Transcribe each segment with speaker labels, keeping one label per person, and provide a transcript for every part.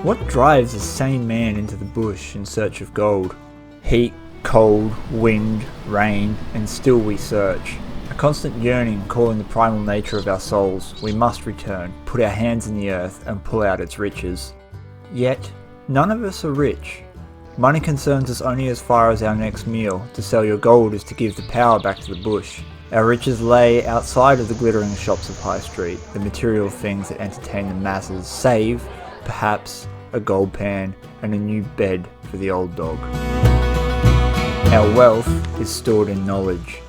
Speaker 1: What drives a sane man into the bush in search of gold? Heat, cold, wind, rain, and still we search. A constant yearning calling the primal nature of our souls. We must return, put our hands in the earth, and pull out its riches. Yet, none of us are rich. Money concerns us only as far as our next meal. To sell your gold is to give the power back to the bush. Our riches lay outside of the glittering shops of High Street, the material things that entertain the masses, save, perhaps, a gold pan and a new bed for the old dog. Our wealth is stored in knowledge.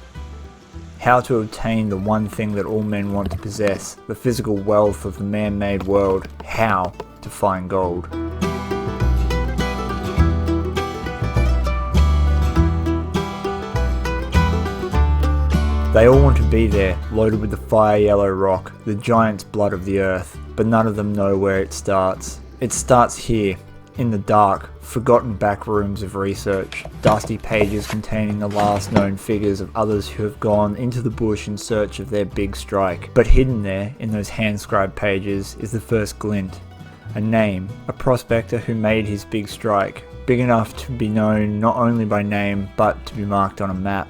Speaker 1: How to obtain the one thing that all men want to possess, the physical wealth of the man-made world. How to find gold. They all want to be there, loaded with the fire yellow rock, the giant's blood of the earth, but none of them know where it starts. It starts here, in the dark, forgotten back rooms of research, dusty pages containing the last known figures of others who have gone into the bush in search of their big strike. But hidden there, in those hand-scribed pages, is the first glint. A name, a prospector who made his big strike, big enough to be known not only by name, but to be marked on a map.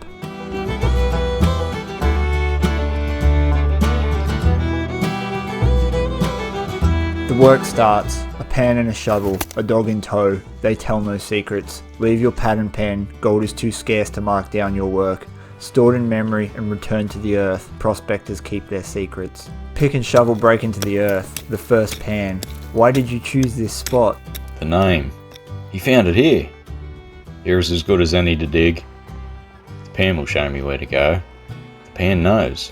Speaker 1: The work starts. A pan and a shovel, a dog in tow, they tell no secrets. Leave your pad and pen, gold is too scarce to mark down your work. Stored in memory and returned to the earth, prospectors keep their secrets. Pick and shovel break into the earth, the first pan. Why did you choose this spot?
Speaker 2: The name. He found it here. Here's as good as any to dig. The pan will show me where to go. The pan knows.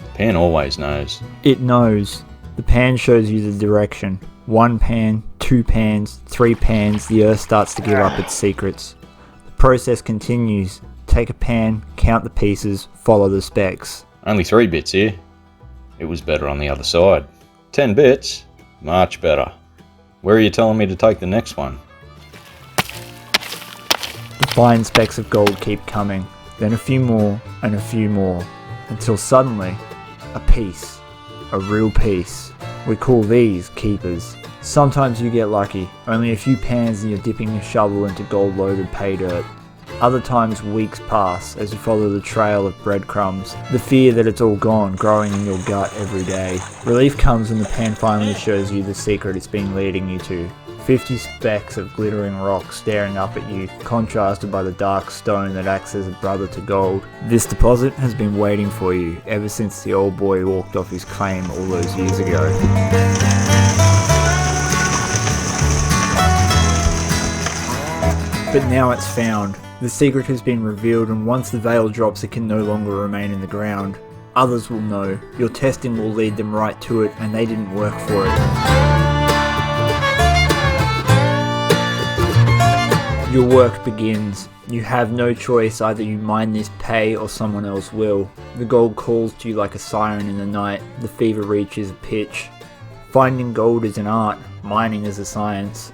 Speaker 2: The pan always knows.
Speaker 1: It knows. The pan shows you the direction. 1 pan, 2 pans, 3 pans, the earth starts to give up its secrets. The process continues. Take a pan, count the pieces, follow the specs.
Speaker 2: Only 3 bits here. It was better on the other side. 10 bits? Much better. Where are you telling me to take the next one?
Speaker 1: The fine specks of gold keep coming, then a few more and a few more, until suddenly, a piece. A real piece. We call these keepers. Sometimes you get lucky, only a few pans and you're dipping your shovel into gold-loaded pay dirt. Other times weeks pass as you follow the trail of breadcrumbs, the fear that it's all gone growing in your gut every day. Relief comes when the pan finally shows you the secret it's been leading you to. 50 specks of glittering rock staring up at you, contrasted by the dark stone that acts as a brother to gold. This deposit has been waiting for you ever since the old boy walked off his claim all those years ago. But now it's found. The secret has been revealed, and once the veil drops it can no longer remain in the ground. Others will know. Your testing will lead them right to it, and they didn't work for it. Your work begins. You have no choice, either you mine this pay or someone else will. The gold calls to you like a siren in the night, the fever reaches a pitch. Finding gold is an art, mining is a science.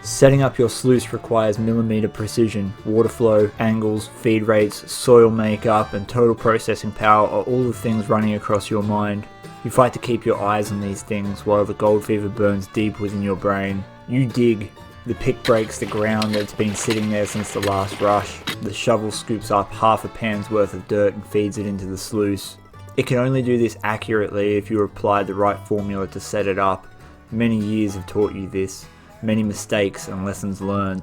Speaker 1: Setting up your sluice requires millimeter precision. Water flow, angles, feed rates, soil makeup, and total processing power are all the things running across your mind. You fight to keep your eyes on these things while the gold fever burns deep within your brain. You dig. The pick breaks the ground that's been sitting there since the last rush. The shovel scoops up half a pan's worth of dirt and feeds it into the sluice. It can only do this accurately if you apply the right formula to set it up. Many years have taught you this. Many mistakes and lessons learned.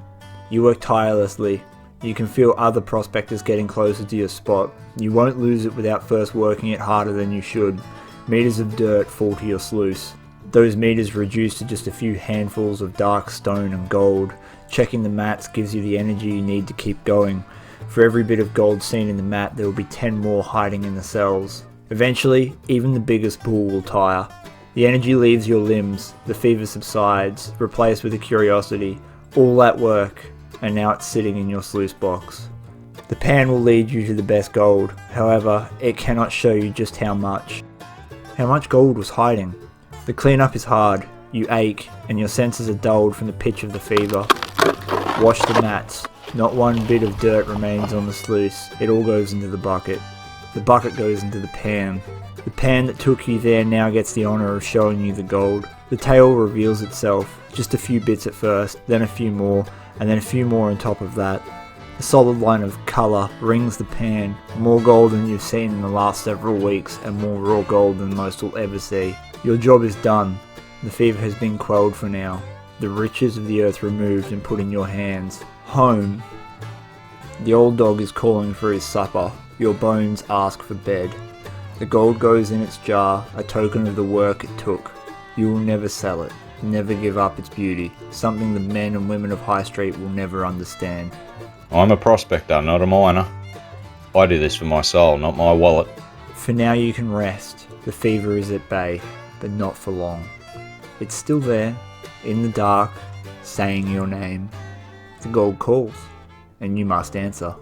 Speaker 1: You work tirelessly. You can feel other prospectors getting closer to your spot. You won't lose it without first working it harder than you should. Meters of dirt fall to your sluice. Those meters reduce to just a few handfuls of dark stone and gold. Checking the mats gives you the energy you need to keep going. For every bit of gold seen in the mat, there will be 10 more hiding in the cells. Eventually, even the biggest bull will tire. The energy leaves your limbs, the fever subsides, replaced with a curiosity. All that work, and now it's sitting in your sluice box. The pan will lead you to the best gold. However, it cannot show you just how much. How much gold was hiding? The cleanup is hard, you ache, and your senses are dulled from the pitch of the fever. Wash the mats. Not one bit of dirt remains on the sluice, it all goes into the bucket. The bucket goes into the pan. The pan that took you there now gets the honour of showing you the gold. The tale reveals itself, just a few bits at first, then a few more, and then a few more on top of that. A solid line of colour rings the pan, more gold than you've seen in the last several weeks, and more raw gold than most will ever see. Your job is done. The fever has been quelled for now. The riches of the earth removed and put in your hands. Home. The old dog is calling for his supper. Your bones ask for bed. The gold goes in its jar, a token of the work it took. You will never sell it, never give up its beauty, something the men and women of High Street will never understand.
Speaker 2: I'm a prospector, not a miner. I do this for my soul, not my wallet.
Speaker 1: For now you can rest. The fever is at bay, but not for long. It's still there, in the dark, saying your name. The gold calls, and you must answer.